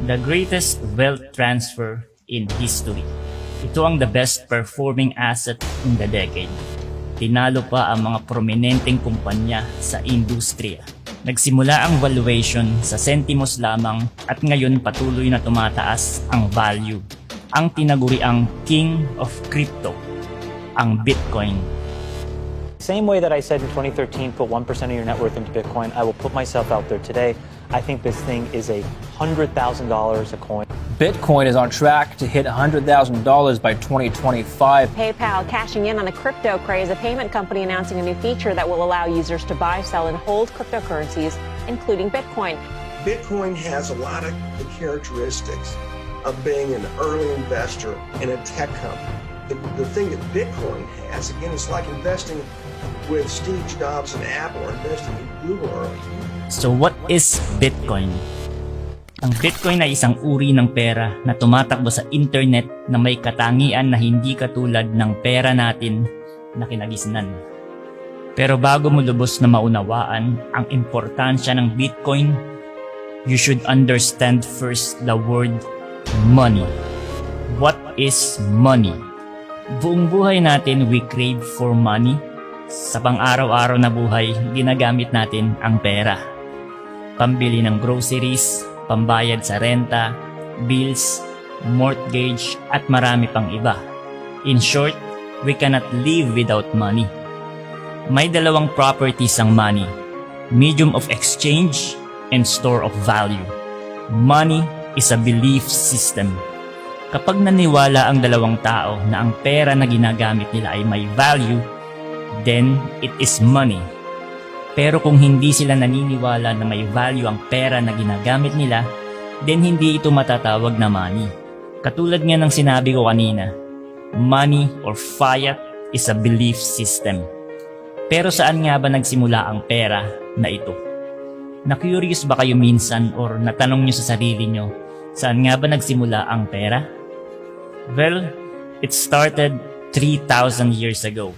The greatest wealth transfer in history. Ito ang the best performing asset in the decade. Tinalo pa ang mga prominenteng kumpanya sa industriya. Nagsimula ang valuation sa sentimos lamang at ngayon patuloy na tumataas ang value. Ang tinaguriang king of crypto, ang Bitcoin. Same way that I said in 2013, put 1% of your net worth into Bitcoin, I will put myself out there today. I think this thing is $100,000 a coin. Bitcoin is on track to hit $100,000 by 2025. PayPal cashing in on the crypto craze, a payment company announcing a new feature that will allow users to buy, sell, and hold cryptocurrencies, including Bitcoin. Bitcoin has a lot of the characteristics of being an early investor in a tech company. The thing that Bitcoin has, again, it's like investing with Steve Jobs and Apple or investing in Google early. So what is Bitcoin? Ang Bitcoin ay isang uri ng pera na tumatakbo sa internet na may katangian na hindi katulad ng pera natin na kinagisnan. Pero bago mo lubos na maunawaan ang importansya ng Bitcoin, you should understand first the word money. What is money? Buong buhay natin we crave for money. Sa pang-araw-araw na buhay, ginagamit natin ang pera. Pambili ng groceries, pambayad sa renta, bills, mortgage, at marami pang iba. In short, we cannot live without money. May dalawang properties ang money: medium of exchange and store of value. Money is a belief system. Kapag naniwala ang dalawang tao na ang pera na ginagamit nila ay may value, then it is money. Pero kung hindi sila naniniwala na may value ang pera na ginagamit nila, then hindi ito matatawag na money. Katulad nga ng sinabi ko kanina, money or fiat is a belief system. Pero saan nga ba nagsimula ang pera na ito? Na-curious ba kayo minsan or natanong nyo sa sarili nyo, saan nga ba nagsimula ang pera? Well, it started 3,000 years ago.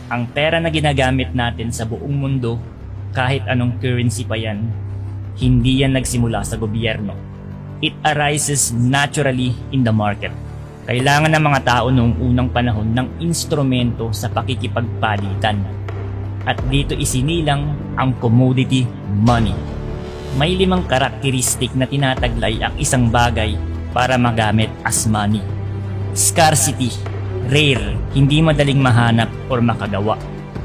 Ang pera na ginagamit natin sa buong mundo, kahit anong currency pa yan, hindi yan nagsimula sa gobyerno. It arises naturally in the market. Kailangan ng mga tao noong unang panahon ng instrumento sa pakikipagpalitan. At dito isinilang ang commodity money. May 5 karakteristik na tinataglay ang isang bagay para magamit as money. Scarcity, rare, hindi madaling mahanap or makagawa.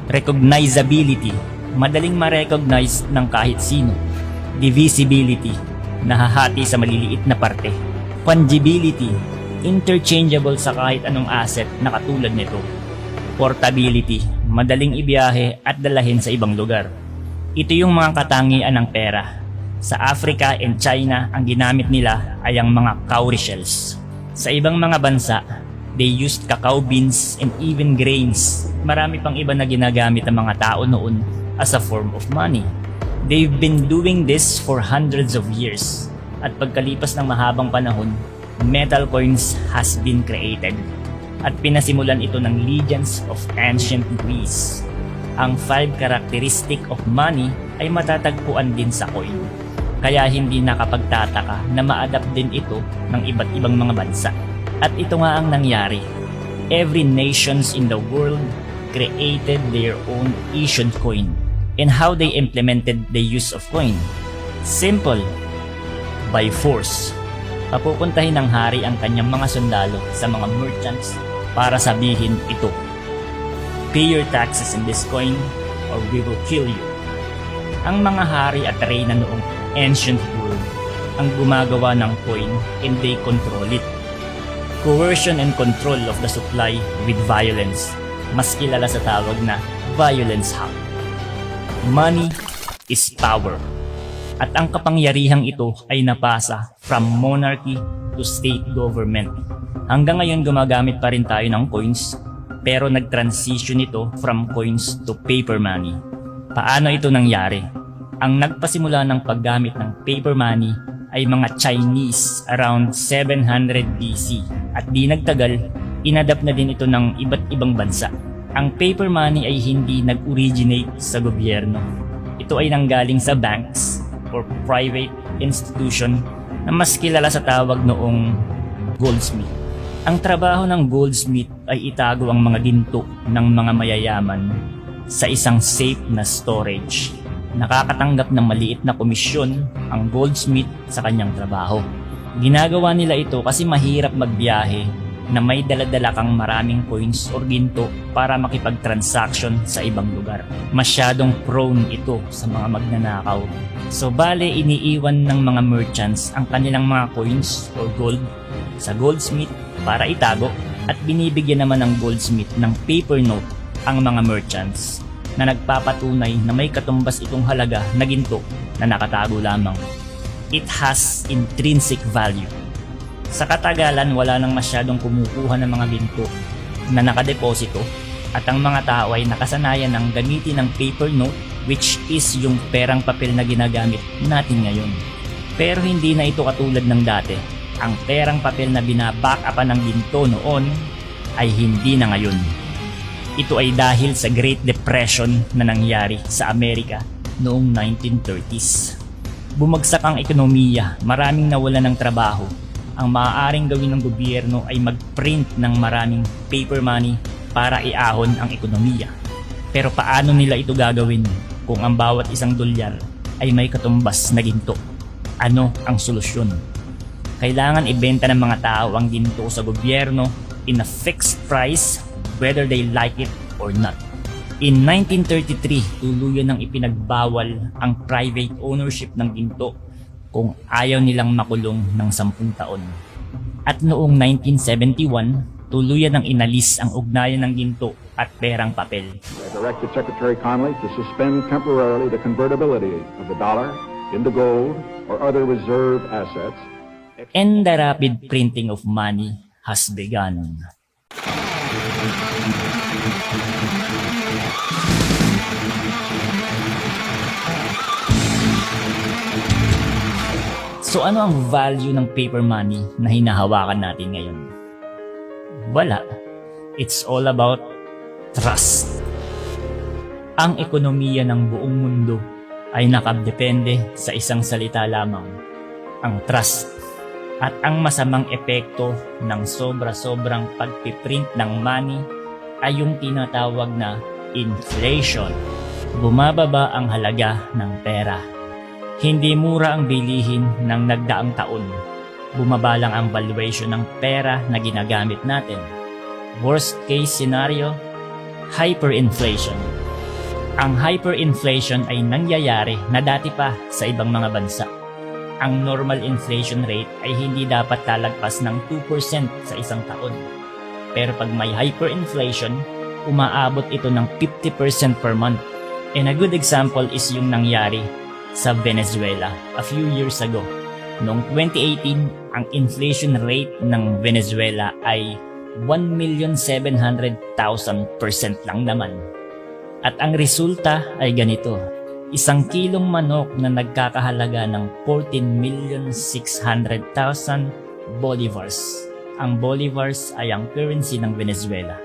Recognizability, madaling ma-recognize ng kahit sino. Divisibility, nahahati sa maliliit na parte. Fungibility, interchangeable sa kahit anong asset na katulad nito. Portability, madaling ibiyahe at dalahin sa ibang lugar. Ito yung mga katangian ng pera. Sa Africa and China, ang ginamit nila ay ang mga cowrie shells. Sa ibang mga bansa, they used cacao beans and even grains. Marami pang iba na ginagamit ng mga tao noon as a form of money. They've been doing this for hundreds of years. At pagkalipas ng mahabang panahon, metal coins has been created. At pinasimulan ito ng legends of ancient Greece. Ang 5 characteristic of money ay matatagpuan din sa coin. Kaya hindi nakapagtataka na ma-adapt din ito ng iba't ibang mga bansa. At ito nga ang nangyari. Every nations in the world created their own issued coin. And how they implemented the use of coin? Simple. By force. Papupuntahin ng hari ang kanyang mga sundalo sa mga merchants para sabihin ito: pay your taxes in this coin or we will kill you. Ang mga hari at reyna noong ancient world ang gumagawa ng coin and they control it. Coercion and control of the supply with violence, mas kilala sa tawag na violence hack. Money is power. At ang kapangyarihang ito ay napasa from monarchy to state government. Hanggang ngayon gumagamit pa rin tayo ng coins, pero nag-transition ito from coins to paper money. Paano ito nangyari? Ang nagpasimula ng paggamit ng paper money ay mga Chinese around 700 BC at di nagtagal, inadapt na din ito ng iba't ibang bansa. Ang paper money ay hindi nag-originate sa gobyerno. Ito ay nanggaling sa banks or private institution na mas kilala sa tawag noong goldsmith. Ang trabaho ng goldsmith ay itago ang mga ginto ng mga mayayaman sa isang safe na storage. Nakakatanggap ng maliit na komisyon ang goldsmith sa kanyang trabaho. Ginagawa nila ito kasi mahirap magbiyahe na may daladala kang maraming coins or ginto para makipag-transaction sa ibang lugar. Masyadong prone ito sa mga magnanakaw. So bale, iniiwan ng mga merchants ang kanilang mga coins or gold sa goldsmith para itago at binibigyan naman ng goldsmith ng paper note ang mga merchants na nagpapatunay na may katumbas itong halaga na ginto na nakatago lamang. It has intrinsic value. Sa katagalan, wala nang masyadong kumukuha ng mga ginto na nakadeposito at ang mga tao ay nakasanayan ng gamitin ng paper note, which is yung perang papel na ginagamit natin ngayon. Pero hindi na ito katulad ng dati. Ang perang papel na binabackupan ng ginto noon ay hindi na ngayon. Ito ay dahil sa Great Depression na nangyari sa Amerika noong 1930s. Bumagsak ang ekonomiya, maraming nawalan ng trabaho. Ang maaaring gawin ng gobyerno ay mag-print ng maraming paper money para iahon ang ekonomiya. Pero paano nila ito gagawin kung ang bawat isang dolyar ay may katumbas na ginto? Ano ang solusyon? Kailangan ibenta ng mga tao ang ginto sa gobyerno in a fixed price whether they like it or not. In 1933, tuluyan ng ipinagbawal ang private ownership ng ginto kung ayaw nilang makulong ng 10 taon. At noong 1971, tuluyan ng inalis ang ugnayan ng ginto at perang papel. I directed Secretary Connally to suspend temporarily the convertibility of the dollar into gold or other reserve assets. And the rapid printing of money has begun. So ano ang value ng paper money na hinahawakan natin ngayon? Wala. It's all about trust. Ang ekonomiya ng buong mundo ay nakadepende sa isang salita lamang, ang trust. At ang masamang epekto ng sobra-sobrang pagpiprint ng money ay yung tinatawag na inflation. Bumababa ang halaga ng pera. Hindi mura ang bilihin ng nagdaang taon. Bumaba lang ang valuation ng pera na ginagamit natin. Worst case scenario, hyperinflation. Ang hyperinflation ay nangyayari na dati pa sa ibang mga bansa. Ang normal inflation rate ay hindi dapat lalagpas ng 2% sa isang taon. Pero pag may hyperinflation, umaabot ito ng 50% per month. And a good example is yung nangyari sa Venezuela a few years ago. Noong 2018, ang inflation rate ng Venezuela ay 1,700,000% lang naman. At ang resulta ay ganito. Isang kilong manok na nagkakahalaga ng 14,600,000 bolivars. Ang bolivars ay ang currency ng Venezuela.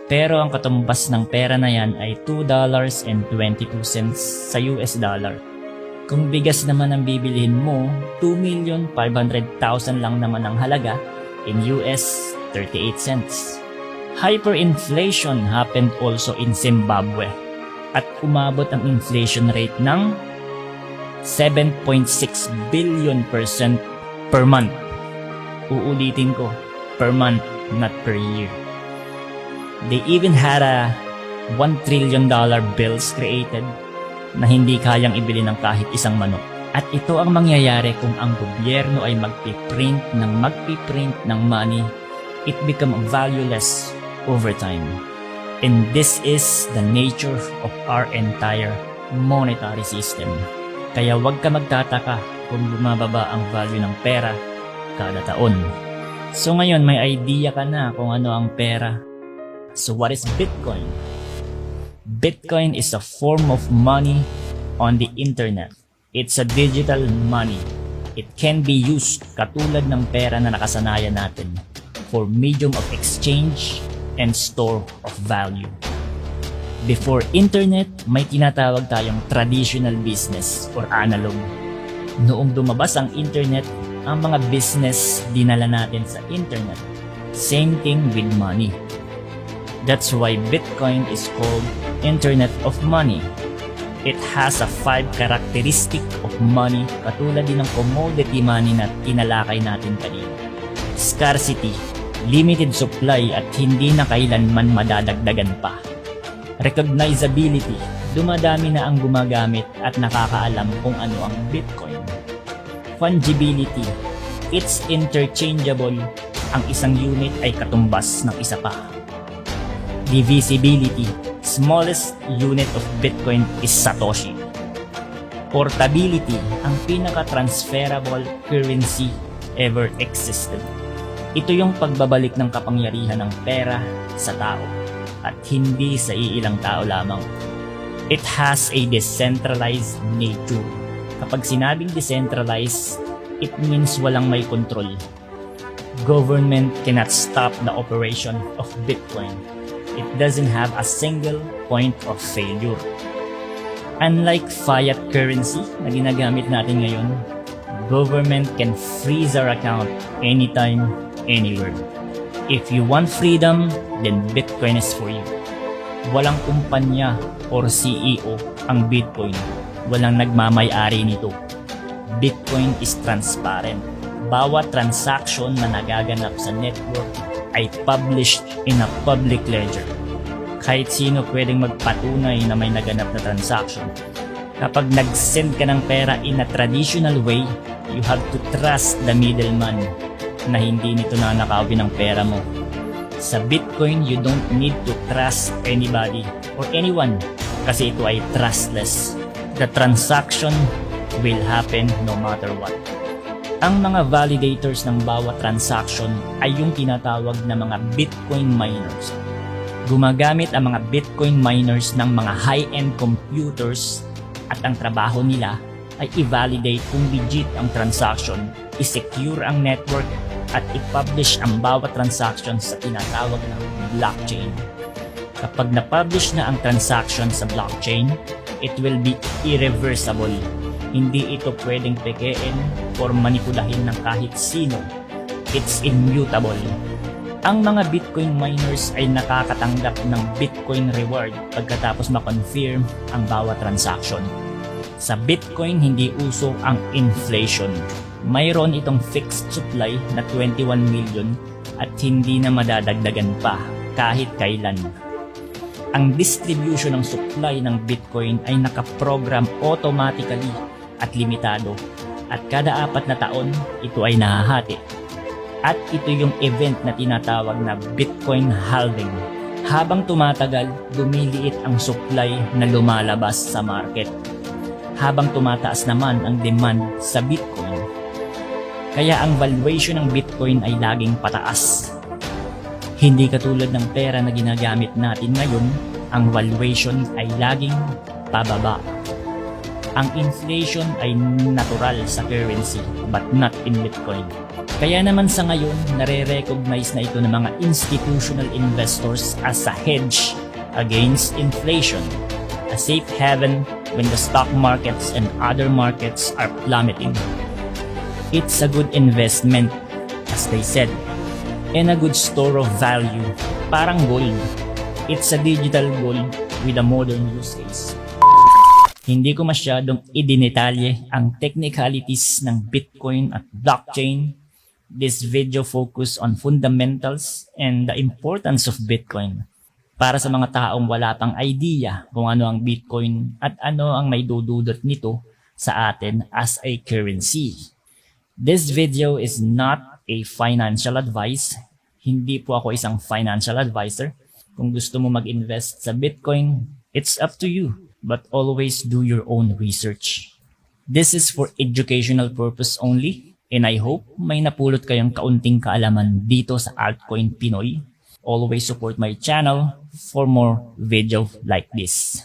Pero ang katumbas ng pera na yan ay $2.22 sa US dollar. Kung bigas naman ang bibilihin mo, 2,500,000 lang naman ang halaga, in US, 38 cents. Hyperinflation happened also in Zimbabwe at umabot ang inflation rate ng 7.6 billion% per month. Uulitin ko, per month, not per year. They even had a $1 trillion bills created na hindi kayang ibili ng kahit isang manok. At ito ang mangyayari kung ang gobyerno ay magpiprint ng money, it become valueless over time. And this is the nature of our entire monetary system. Kaya huwag ka magtataka kung bumababa ang value ng pera kada taon. So ngayon may idea ka na kung ano ang pera. So what is Bitcoin? Bitcoin is a form of money on the internet. It's a digital money. It can be used katulad ng pera na nakasanayan natin for medium of exchange and store of value. Before internet, may tinatawag tayong traditional business or analog. Noong dumabas ang internet, ang mga business dinala natin sa internet. Same thing with money. That's why Bitcoin is called Internet of Money. It has a 5 characteristic of money katulad din ng commodity money na tinalakay natin kanina. Scarcity, limited supply at hindi na kailanman madadagdagan pa. Recognizability, dumadami na ang gumagamit at nakakaalam kung ano ang Bitcoin. Fungibility, it's interchangeable, ang isang unit ay katumbas ng isa pa. Divisibility, smallest unit of Bitcoin is Satoshi. Portability, ang pinaka-transferable currency ever existed. Ito yung pagbabalik ng kapangyarihan ng pera sa tao at hindi sa iilang tao lamang. It has a decentralized nature. Kapag sinabing decentralized, it means walang may control. Government cannot stop the operation of Bitcoin. It doesn't have a single point of failure. Unlike fiat currency na ginagamit natin ngayon, government can freeze our account anytime, anywhere. If you want freedom, then Bitcoin is for you. Walang kumpanya or CEO ang Bitcoin. Walang nagmamay-ari nito. Bitcoin is transparent. Bawat transaction na nagaganap sa network ay published in a public ledger. Kahit sino pwedeng magpatunay na may naganap na transaction. Kapag nag-send ka ng pera in a traditional way, you have to trust the middleman na hindi nito nanakawin ang pera mo. Sa Bitcoin, you don't need to trust anybody or anyone kasi ito ay trustless. The transaction will happen no matter what. Ang mga validators ng bawat transaction ay yung tinatawag na mga Bitcoin miners. Gumagamit ang mga Bitcoin miners ng mga high-end computers at ang trabaho nila ay i-validate kung legit ang transaction, i-secure ang network at i-publish ang bawat transaction sa tinatawag na blockchain. Kapag na-publish na ang transaction sa blockchain, it will be irreversible. Hindi ito pwedeng pekein or manipulahin ng kahit sino. It's immutable. Ang mga Bitcoin miners ay nakakatanggap ng Bitcoin reward pagkatapos ma-confirm ang bawat transaction. Sa Bitcoin, hindi uso ang inflation. Mayroon itong fixed supply na 21 million at hindi na madadagdagan pa kahit kailan. Ang distribution ng supply ng Bitcoin ay nakaprogram automatically at limitado at kada 4 na taon ito ay nahahati. At ito yung event na tinatawag na Bitcoin halving. Habang tumatagal, lumiliit ang supply na lumalabas sa market. Habang tumataas naman ang demand sa Bitcoin. Kaya ang valuation ng Bitcoin ay laging pataas. Hindi katulad ng pera na ginagamit natin ngayon, ang valuation ay laging pababa. Ang inflation ay natural sa currency but not in Bitcoin. Kaya naman sa ngayon, nare-recognize na ito ng mga institutional investors as a hedge against inflation, a safe haven when the stock markets and other markets are plummeting. It's a good investment, as they said, and a good store of value, parang gold. It's a digital gold with a modern use case. Hindi ko masyadong idinetalye ang technicalities ng Bitcoin at blockchain. This video focus on fundamentals and the importance of Bitcoin para sa mga taong wala pang idea kung ano ang Bitcoin at ano ang may dududot nito sa atin as a currency. This video is not a financial advice. Hindi po ako isang financial advisor. Kung gusto mo mag-invest sa Bitcoin, it's up to you. But always do your own research. This is for educational purpose only, and I hope may napulot kayong kaunting kaalaman dito sa Altcoin Pinoy. Always support my channel for more videos like this.